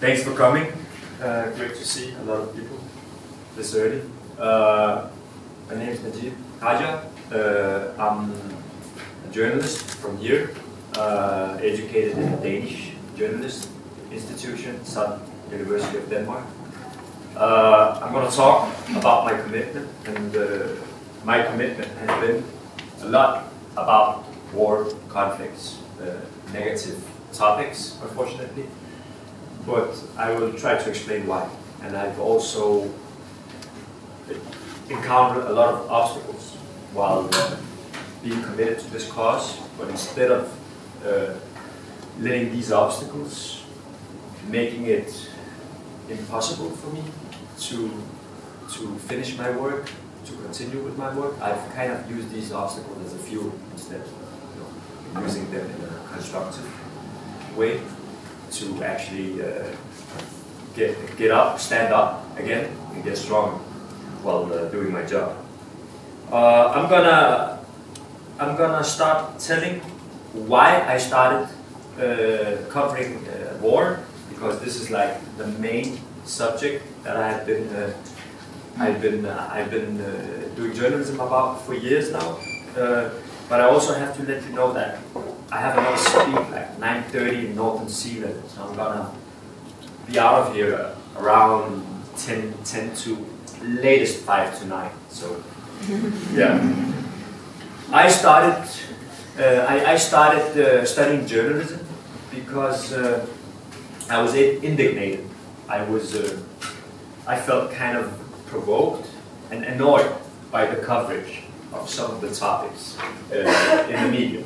Thanks for coming. Great to see a lot of people this early. My name is Nagieb Khaja. I'm a journalist from here, educated in a Danish journalist institution, Southern University of Denmark. I'm going to talk about my commitment, and my commitment has been a lot about war, conflicts, negative topics, unfortunately, but I will try to explain why. And I've also encountered a lot of obstacles while being committed to this cause, but instead of letting these obstacles making it impossible for me to finish my work, to continue with my work, I've kind of used these obstacles as a fuel instead of using them in a constructive way to actually get up, stand up again, and get stronger while doing my job. I'm gonna start telling why I started covering war, because this is like the main subject that I've been doing journalism about for years now. But I also have to let you know that I have another speak like 9:30 in Northern Zealand, so I'm gonna be out of here around 10 to latest 5 to 9. So yeah, I started studying journalism because I was indignated. I felt kind of provoked and annoyed by the coverage of some of the topics in the media.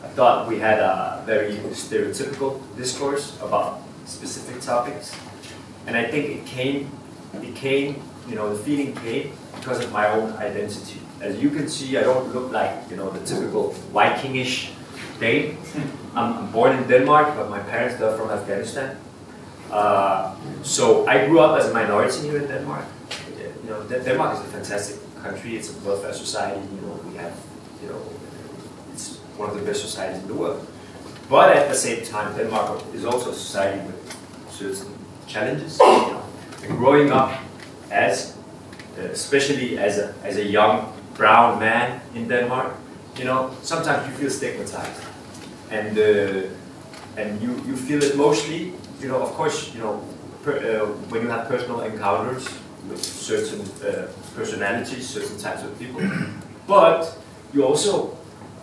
I thought we had a very stereotypical discourse about specific topics, and I think it came, the feeling came because of my own identity. As you can see, I don't look like, the typical Vikingish Dane. I'm born in Denmark, but my parents are from Afghanistan. So I grew up as a minority here in Denmark. Denmark is a fantastic country. It's a welfare society. We have, it's one of the best societies in the world. But at the same time, Denmark is also a society with certain challenges. And growing up especially as a young brown man in Denmark, sometimes you feel stigmatized, and you feel it mostly. Of course, when you have personal encounters with certain personalities, certain types of people, but you also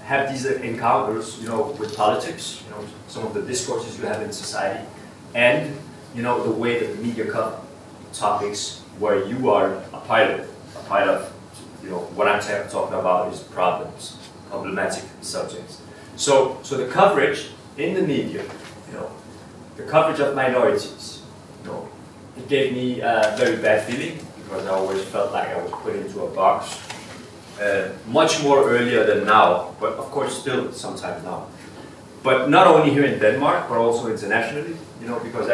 have these encounters, with politics, some of the discourses you have in society, and the way that the media cover topics where you are a part of, what I'm talking about is problematic subjects. So the coverage in the media, the coverage of minorities, it gave me a very bad feeling, because I always felt like I was put into a box, much more earlier than now, but of course still sometimes now. But not only here in Denmark, but also internationally, because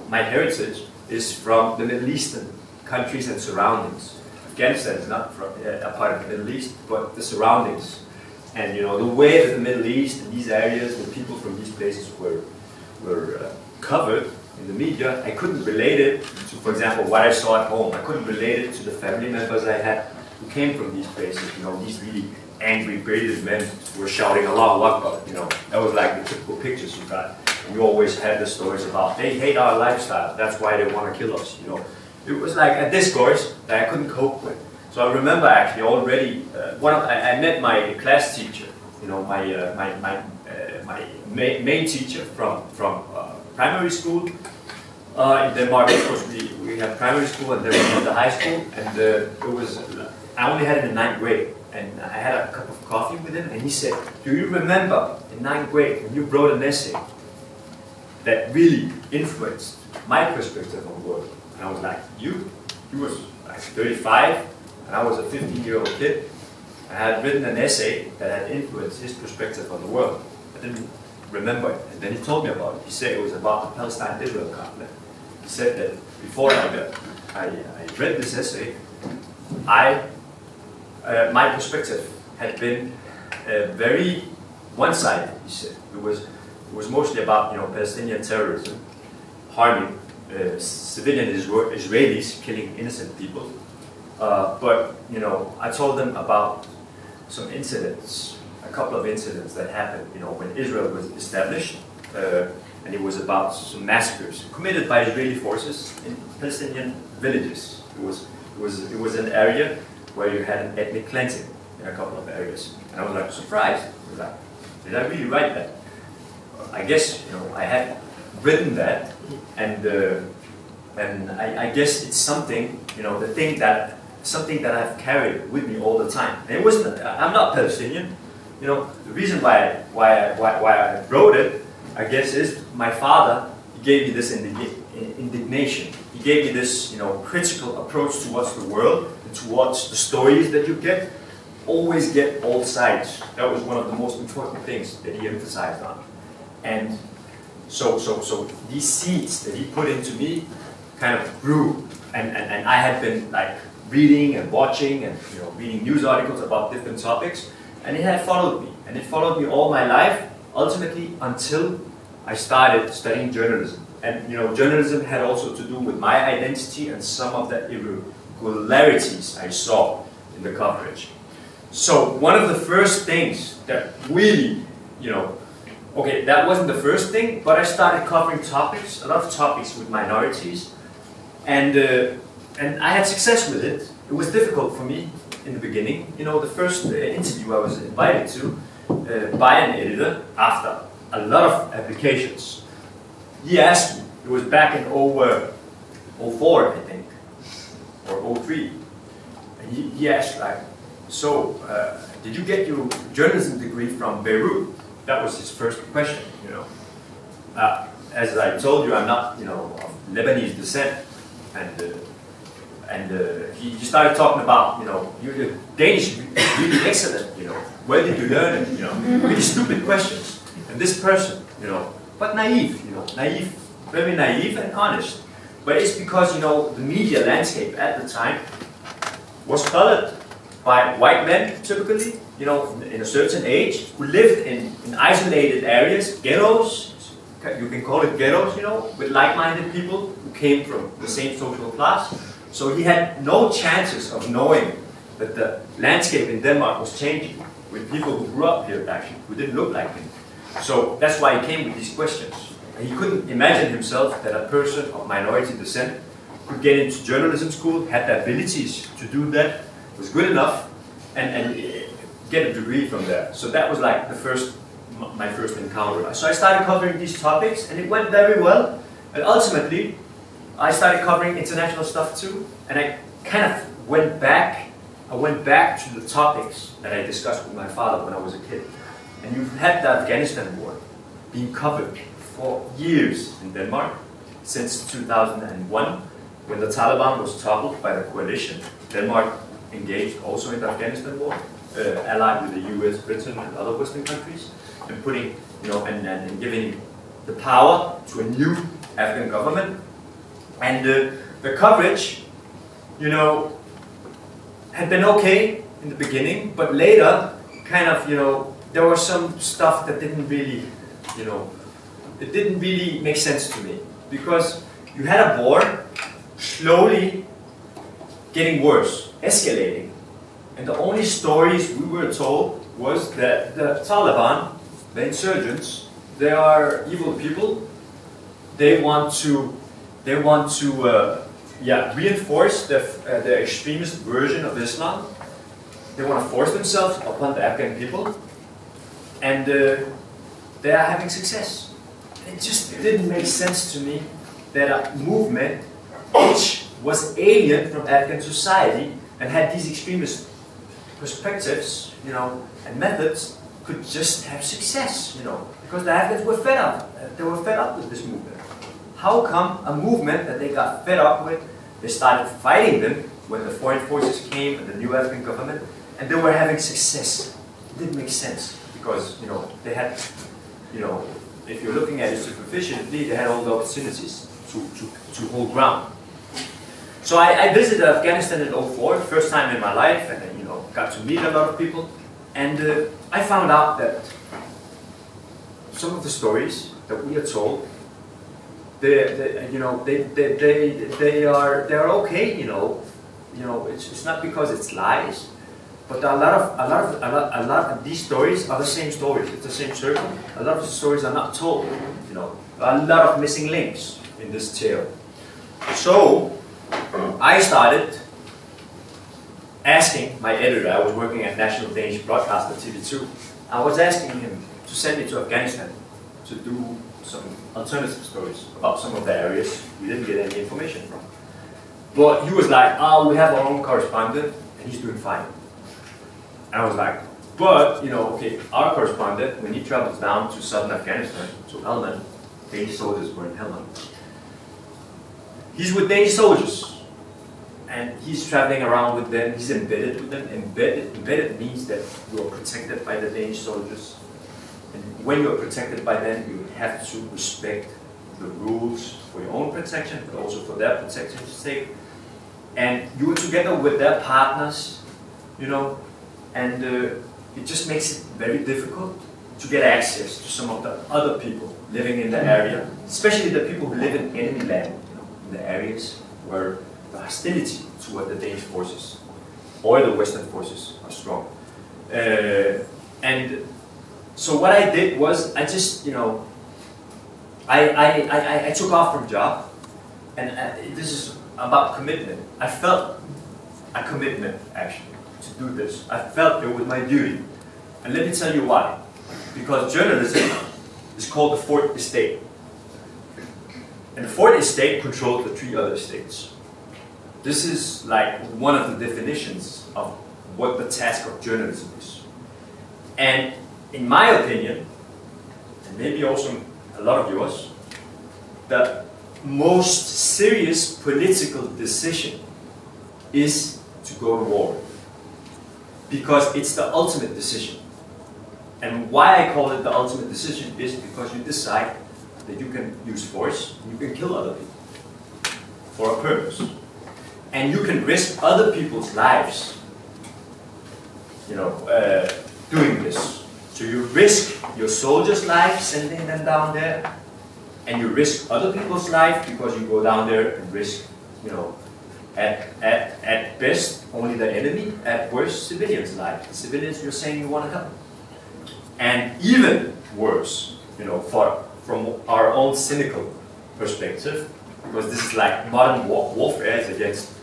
my heritage is from the Middle Eastern countries and surroundings. Afghanistan is not a part of the Middle East, but the surroundings. And the way that the Middle East and these areas, the people from these places were covered in the media, I couldn't relate it to, for example, what I saw at home. I couldn't relate it to the family members I had who came from these places. These really angry, bearded men who were shouting Allahu Akbar. That was like the typical pictures you got. And you always had the stories about they hate our lifestyle, that's why they want to kill us. It was like a discourse that I couldn't cope with. So I remember actually already I met my class teacher. My main teacher from primary school. In Denmark, of course, we had primary school and then we had the high school, and I only had it in 9th grade, and I had a cup of coffee with him, and he said, "Do you remember in 9th grade when you wrote an essay that really influenced my perspective on the world?" And I was like, "You?" He was like 35, and I was a 15-year-old kid. I had written an essay that had influenced his perspective on the world. I didn't remember it, and then he told me about it. He said it was about the Palestine-Israel conflict. He said that before I read this essay, my perspective had been very one-sided. He said it was mostly about Palestinian terrorism, harming civilian Israelis, killing innocent people. But you know, I told them about some incidents, a couple of incidents that happened, you know, when Israel was established, and it was about some massacres committed by Israeli forces in Palestinian villages. It was an area where you had an ethnic cleansing in a couple of areas, and I was like surprised. I was like, did I really write that? I guess, you know, I had written that, and I guess it's something, you know, something that I've carried with me all the time. And it wasn't. I'm not Palestinian. You know, the reason why I wrote it, I guess, is my father. He gave me this indignation. He gave me this, you know, critical approach towards the world and towards the stories that you get. Always get all sides. That was one of the most important things that he emphasized on. And so these seeds that he put into me kind of grew, and I had been like reading and watching and, you know, reading news articles about different topics, and it had followed me, and it followed me all my life, ultimately until I started studying journalism. And you know, journalism had also to do with my identity and some of the irregularities I saw in the coverage. So one of the first things that really, you know, okay, that wasn't the first thing, but I started covering topics, a lot of topics with minorities, and I had success with it. It was difficult for me in the beginning. You know, the first interview I was invited to by an editor after a lot of applications. He asked me, it was back in 04, I think, or 03, and he asked, like, so, did you get your journalism degree from Beirut? That was his first question, you know. As I told you, I'm not, you know, of Lebanese descent, and he started talking about, you know, your Danish is really excellent, you know. Where did you learn it, you know? Really stupid questions. And this person, you know, but naive, you know, very naive and honest. But it's because, you know, the media landscape at the time was colored by white men, typically, you know, in a certain age, who lived in isolated areas, ghettos, you can call it ghettos, you know, with like-minded people who came from the same social class. So he had no chances of knowing that the landscape in Denmark was changing with people who grew up here, actually, who didn't look like him. So that's why he came with these questions. And he couldn't imagine himself that a person of minority descent could get into journalism school, had the abilities to do that, was good enough, and get a degree from there. So that was like my first encounter. So I started covering these topics, and it went very well. And ultimately, I started covering international stuff too, and I kind of went back to the topics that I discussed with my father when I was a kid. And you've had the Afghanistan war being covered for years in Denmark, since 2001, when the Taliban was toppled by the coalition. Denmark engaged also in the Afghanistan war, allied with the US, Britain, and other Western countries, and putting, you know, and giving the power to a new Afghan government. And the coverage, you know, had been okay in the beginning, but later, kind of, you know, there was some stuff that didn't really, you know, it didn't really make sense to me, because you had a war slowly getting worse, escalating, and the only stories we were told was that the Taliban, the insurgents, they are evil people. They want to reinforce the extremist version of Islam. They want to force themselves upon the Afghan people, and they are having success. It just didn't make sense to me that a movement which was alien from Afghan society and had these extremist perspectives, you know, and methods could just have success, you know, because the Afghans were fed up. They were fed up with this movement. How come a movement that they got fed up with, they started fighting them when the foreign forces came and the new Afghan government, and they were having success? It didn't make sense, because, you know, they had, you know, if you're looking at it superficially, they had all the opportunities to hold ground. So I visited Afghanistan in 04, first time in my life, and you know, got to meet a lot of people, and I found out that some of the stories that we are told they're okay, it's not because it's lies, but a lot of these stories are the same stories. It's the same circle. A lot of the stories are not told. A lot of missing links in this tale. So I started asking my editor. I was working at National Danish Broadcaster TV2. I was asking him to send me to Afghanistan to do some alternative stories about some of the areas we didn't get any information from. But he was like, oh, we have our own correspondent and he's doing fine. And I was like, but, okay, our correspondent, when he travels down to southern Afghanistan, to Helmand, Danish soldiers were in Helmand, he's with Danish soldiers. And he's traveling around with them, he's embedded with them. Embedded means that you are protected by the Danish soldiers. And when you're protected by them, you have to respect the rules for your own protection, but also for their protection's sake. And you are together with their partners, and it just makes it very difficult to get access to some of the other people living in the area, especially the people who live in enemy land, in the areas where the hostility toward the Danish forces or the Western forces are strong. And so what I did was I just, I took off from job, and this is about commitment. I felt a commitment actually to do this. I felt it was my duty. And let me tell you why. Because journalism is called the fourth estate. And the fourth estate controls the three other estates. This is like one of the definitions of what the task of journalism is. And in my opinion, and maybe also a lot of yours, the most serious political decision is to go to war. Because it's the ultimate decision. And why I call it the ultimate decision is because you decide that you can use force, and you can kill other people for a purpose. And you can risk other people's lives, doing this. So you risk your soldiers' lives sending them down there, and you risk other people's life because you go down there and risk, at best only the enemy, at worst civilians' life. The civilians you're saying you want to help. And even worse, from our own cynical perspective, because this is like modern warfare is against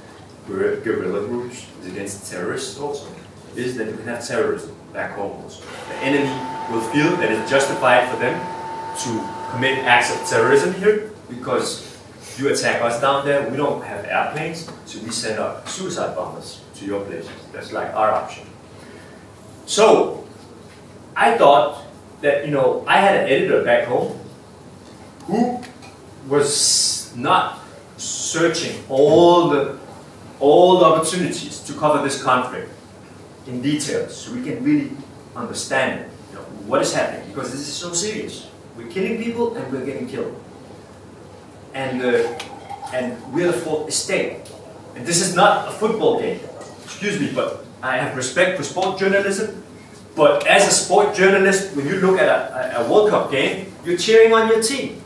guerrilla groups, is against terrorists also, is that you can have terrorism back home also. The enemy will feel that it's justified for them to commit acts of terrorism here because you attack us down there, we don't have airplanes, so we send up suicide bombers to your places. That's like our option. So, I thought that, I had an editor back home who was not searching all the opportunities to cover this conflict in detail, so we can really understand what is happening, because this is so serious. We're killing people and we're getting killed. And we're the fourth estate. And this is not a football game. Excuse me, but I have respect for sport journalism. But as a sport journalist, when you look at a World Cup game, you're cheering on your team.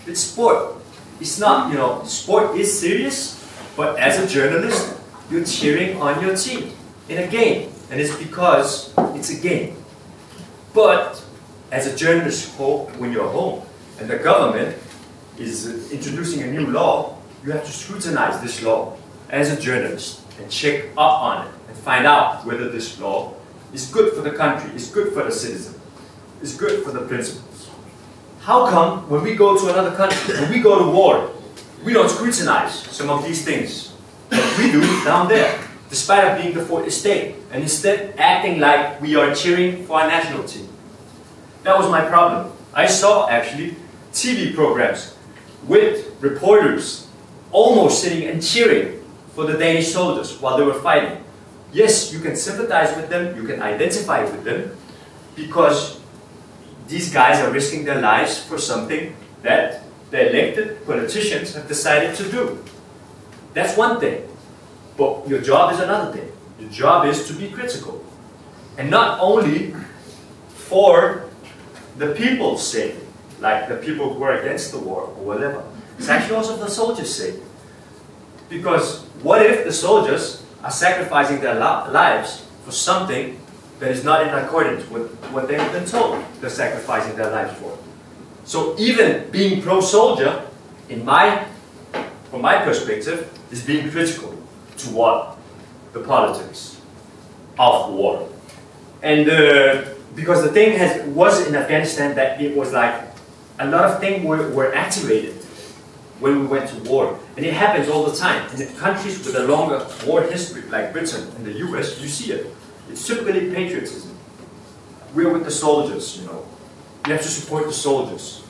It's sport. It's not, sport is serious, but as a journalist, you're cheering on your team in a game. And it's because it's a game. But as a journalist, when you're home and the government is introducing a new law, you have to scrutinize this law as a journalist and check up on it and find out whether this law is good for the country, is good for the citizen, is good for the principles. How come when we go to another country, when we go to war, we don't scrutinize some of these things that we do down there, despite of being the fourth estate, and instead acting like we are cheering for our national team? That was my problem. I saw actually TV programs with reporters almost sitting and cheering for the Danish soldiers while they were fighting. Yes, you can sympathize with them, you can identify with them, because these guys are risking their lives for something that the elected politicians have decided to do. That's one thing. But your job is another thing. Your job is to be critical. And not only for the people's sake, like the people who are against the war or whatever, It's actually also for the soldiers' sake. Because what if the soldiers are sacrificing their lives for something that is not in accordance with what they've been told they're sacrificing their lives for? So even being pro-soldier, from my perspective, is being critical toward the politics of war. And because the thing was in Afghanistan that it was like a lot of things were activated when we went to war. And it happens all the time. In the countries with a longer war history, like Britain and the US, you see it. It's typically patriotism. We're with the soldiers, you know. We have to support the soldiers.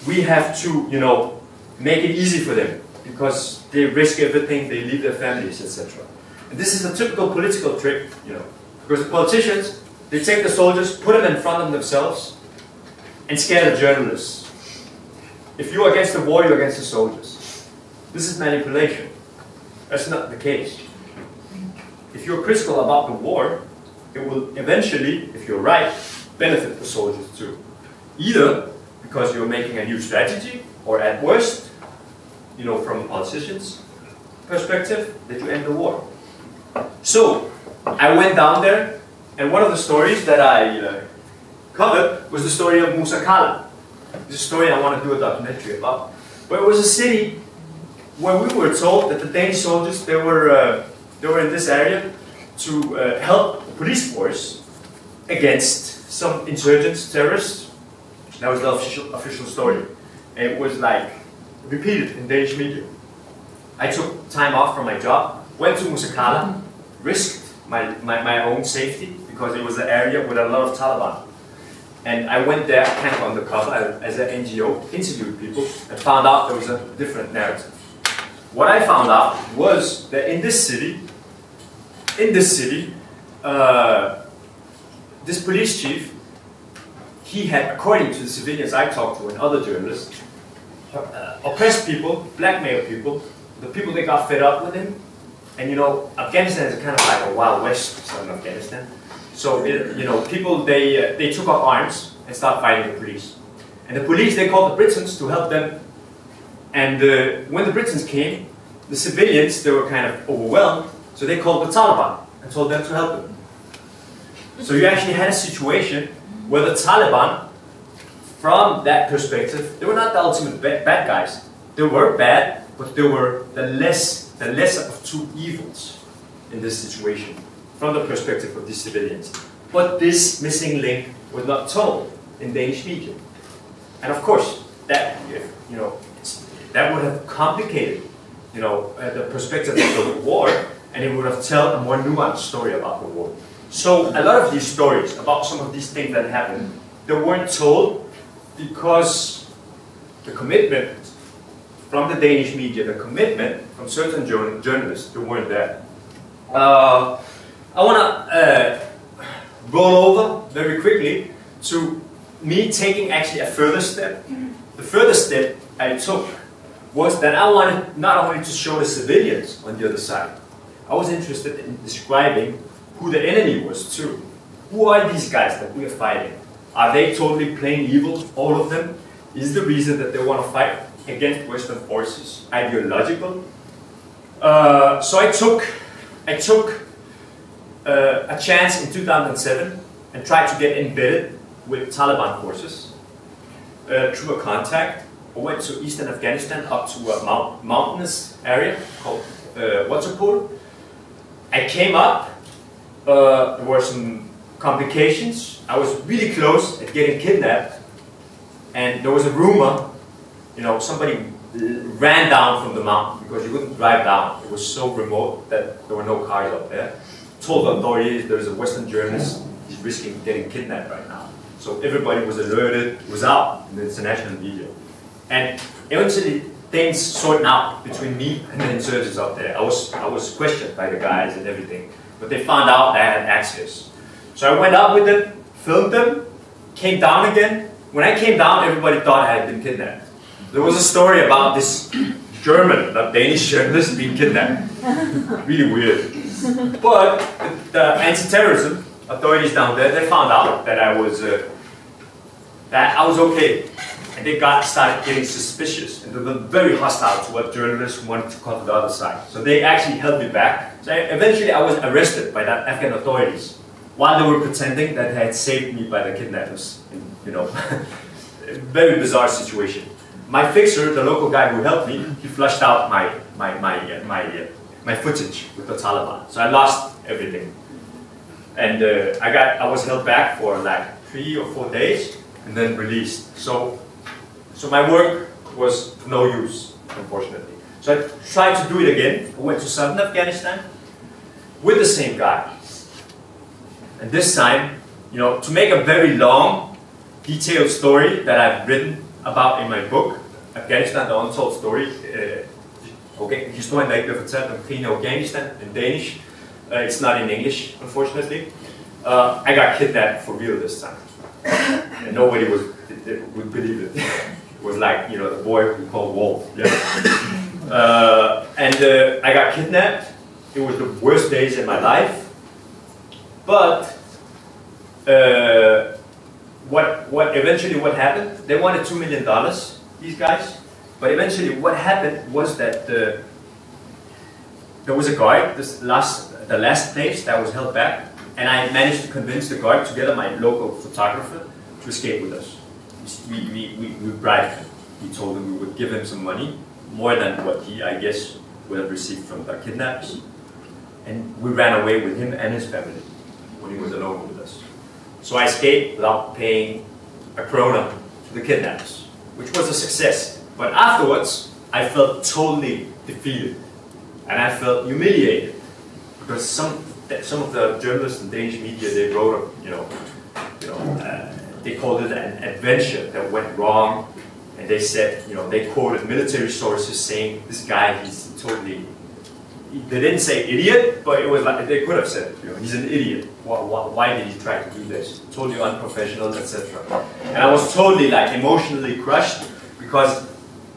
We have to, you know, make it easy for them because they risk everything, they leave their families, etc. And this is a typical political trick, you know, because the politicians, they take the soldiers, put them in front of themselves, and scare the journalists. If you're against the war, you're against the soldiers. This is manipulation. That's not the case. If you're critical about the war, it will eventually, if you're right, benefit the soldiers too. Either because you're making a new strategy, or at worst, you know, from a politician's perspective, that you end the war. So, I went down there, and one of the stories that I covered was the story of Musa Kala. It's a story I want to do a documentary about. But it was a city where we were told that the Danish soldiers, they were in this area to help the police force against some insurgents, terrorists. That was the official story. And it was like repeated in Danish media. I took time off from my job, went to Musa Kala, risked my own safety because it was an area with a lot of Taliban. And I went there kind of undercover as an NGO, interviewed people, and found out there was a different narrative. What I found out was that in this city, this police chief, he had, according to the civilians I talked to and other journalists, oppressed people, blackmailed people, the people that got fed up with him. And you know, Afghanistan is kind of like a Wild West, southern Afghanistan. So, you know, people, they took up arms and started fighting the police. And the police, they called the Britons to help them. And when the Britons came, the civilians, they were kind of overwhelmed. So they called the Taliban and told them to help them. So you actually had a situation where the Taliban, from that perspective, they were not the ultimate bad guys. They were bad, but they were the lesser of two evils in this situation, from the perspective of these civilians. But this missing link was not told in Danish media. And of course, that, you know, that would have complicated, you know, the perspective of the war, and it would have told a more nuanced story about the war. So a lot of these stories about some of these things that happened, they weren't told because the commitment from the Danish media, the commitment from certain journalists, they weren't there. I want to roll over very quickly to me taking actually a further step. The further step I took was that I wanted not only to show the civilians on the other side, I was interested in describing who the enemy was too. Who are these guys that we are fighting? Are they totally plain evil, all of them? Is the reason that they want to fight against Western forces ideological? So I took a chance in 2007 and tried to get embedded with Taliban forces through a contact. I went to eastern Afghanistan up to a mountainous area called Waterpool. I came up, there were some complications. I was really close at getting kidnapped, and there was a rumor, you know, somebody ran down from the mountain because you couldn't drive down. It was so remote that there were no cars up there. Told the authorities there's a Western journalist, he's risking getting kidnapped right now. So everybody was alerted, it was out in the international media. And eventually things sorted out between me and the insurgents up there. I was questioned by the guys and everything, but they found out I had access. So I went up with them, filmed them, came down again. When I came down, everybody thought I had been kidnapped. There was a story about this German, not Danish journalist being kidnapped. Really weird. But the anti-terrorism authorities down there, they found out that I was okay. And they started getting suspicious, and they were very hostile toward journalists who wanted to cover the other side. So they actually held me back. So eventually I was arrested by the Afghan authorities while they were pretending that they had saved me by the kidnappers. You know, very bizarre situation. My fixer, the local guy who helped me, he flushed out my footage with the Taliban. So I lost everything. And I was held back for like 3 or 4 days and then released. So my work was no use, unfortunately. So I tried to do it again. I went to southern Afghanistan with the same guy. And this time, you know, to make a very long, detailed story that I've written about in my book, Afghanistan, the Untold Story, historien, der ikke bliver fortalt om krigen i Afghanistan, in Danish. It's not in English, unfortunately. I got kidnapped for real this time. And nobody would believe it. It was like, you know, the boy we called Wolf. Yeah. I got kidnapped. It was the worst days in my life. But what happened? They wanted $2 million, these guys. But eventually what happened was that there was a guard, the last place that was held back, and I managed to convince the guard, together my local photographer, to escape with us. We bribed him. We told him we would give him some money, more than what he, I guess, would have received from the kidnappers. And we ran away with him and his family when he was alone with us. So I escaped without paying a krona to the kidnappers, which was a success. But afterwards, I felt totally defeated, and I felt humiliated because some of the journalists in Danish media, they wrote, they called it an adventure that went wrong, and they said, you know, they quoted military sources saying this guy, he's totally. They didn't say idiot, but it was like they could have said, you know, he's an idiot. Why did he try to do this? Totally unprofessional, etc. And I was totally like emotionally crushed because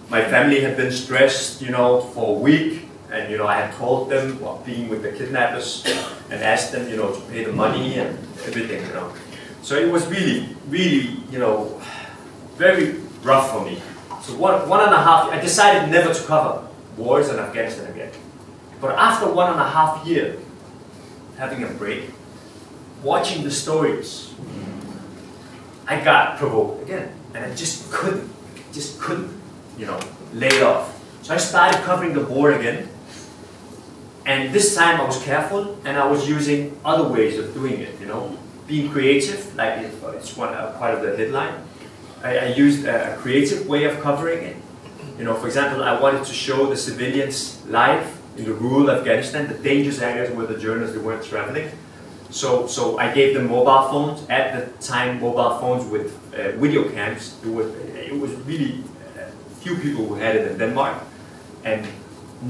my family had been stressed, you know, for a week, and you know, I had called them while being with the kidnappers and asked them, you know, to pay the money and everything, you know. So it was really, really, you know, very rough for me. So one and a half, I decided never to cover wars in Afghanistan again. But after 1.5 years, having a break, watching the stories, I got provoked again, and I just couldn't, you know, lay it off. So I started covering the war again, and this time I was careful, and I was using other ways of doing it, you know, being creative, like it's one part of the headline. I used a creative way of covering it. You know, for example, I wanted to show the civilians live in the rural Afghanistan, the dangerous areas where the journalists weren't traveling. So I gave them mobile phones. At the time, mobile phones with video cams. It was really few people who had it in Denmark, and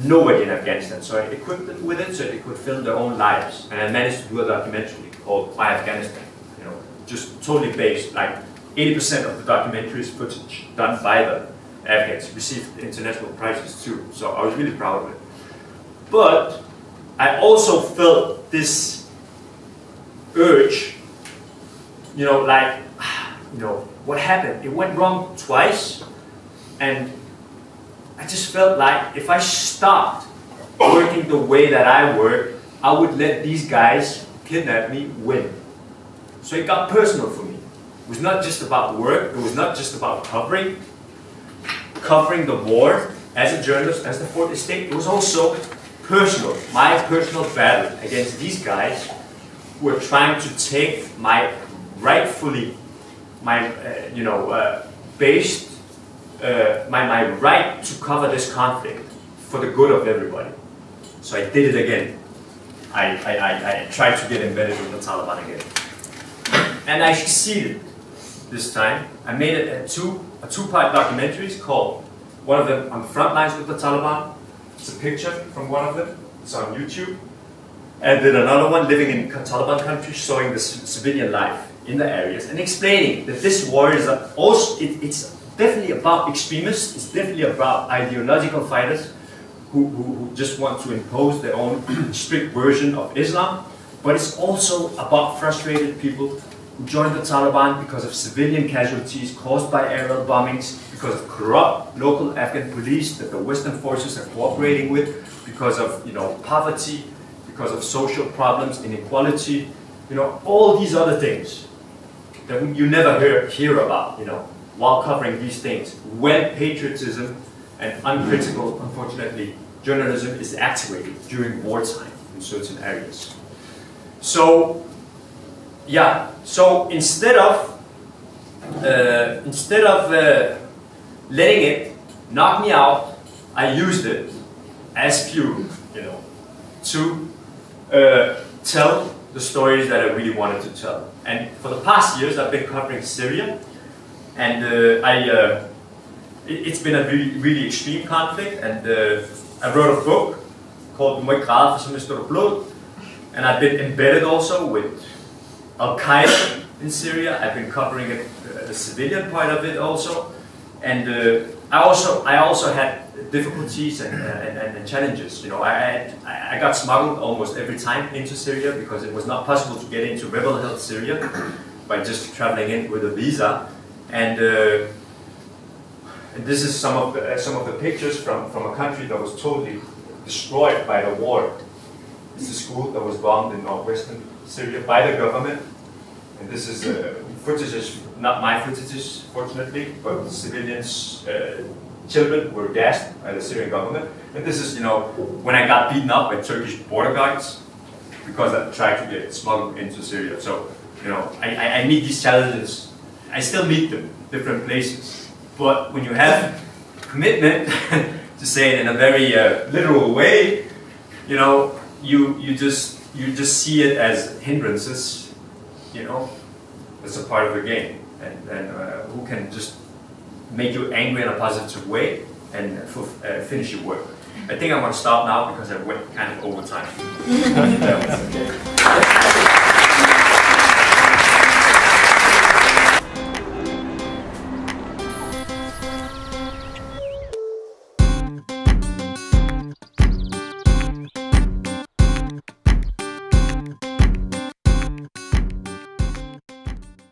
nobody in Afghanistan. So I equipped them with it so they could film their own lives. And I managed to do a documentary called My Afghanistan. You know, just totally based, like 80% of the documentary's footage done by the Afghans received international prizes too. So I was really proud of it. But I also felt this urge, you know, like, you know, what happened? It went wrong twice, and I just felt like if I stopped working the way that I work, I would let these guys kidnap me win. So it got personal for me. It was not just about work, it was not just about covering the war as a journalist, as the fourth estate. It was also personal, my personal battle against these guys who were trying to take my rightfully, my right to cover this conflict for the good of everybody. So I did it again. I tried to get embedded with the Taliban again. And I succeeded this time. I made it a two-part documentaries called, one of them on the front lines with the Taliban. It's a picture from one of them. It's on YouTube. And then another one living in Taliban country, showing the civilian life in the areas and explaining that this war is also, it's definitely about extremists, it's definitely about ideological fighters who just want to impose their own strict version of Islam, but it's also about frustrated people who joined the Taliban because of civilian casualties caused by aerial bombings, because of corrupt local Afghan police that the Western forces are cooperating with, because of poverty, because of social problems, inequality, all these other things that you never hear about, while covering these things, when patriotism and uncritical, unfortunately, journalism is activated during wartime in certain areas. So, yeah, so instead of letting it knock me out, I used it as fuel, to tell the stories that I really wanted to tell. And for the past years, I've been covering Syria, and it's been a really extreme conflict, and I wrote a book called Må ikke græde, for så står blod, and I've been embedded also with Al-Qaeda in Syria. I've been covering it, the civilian part of it also, and I also had difficulties and challenges. I got smuggled almost every time into Syria because it was not possible to get into rebel-held Syria by just traveling in with a visa. And this is some of the pictures from a country that was totally destroyed by the war. It's a school that was bombed in northwestern Syria by the government. And this is footage, not my footage, fortunately, but civilians, children were gassed by the Syrian government. And this is, when I got beaten up by Turkish border guards because I tried to get smuggled into Syria. So, I meet these challenges. I still meet them, different places. But when you have commitment, to say it in a very literal way, you just see it as hindrances. It's a part of the game, and who can just make you angry in a positive way and finish your work. I think I'm going to stop now because I went kind of over time.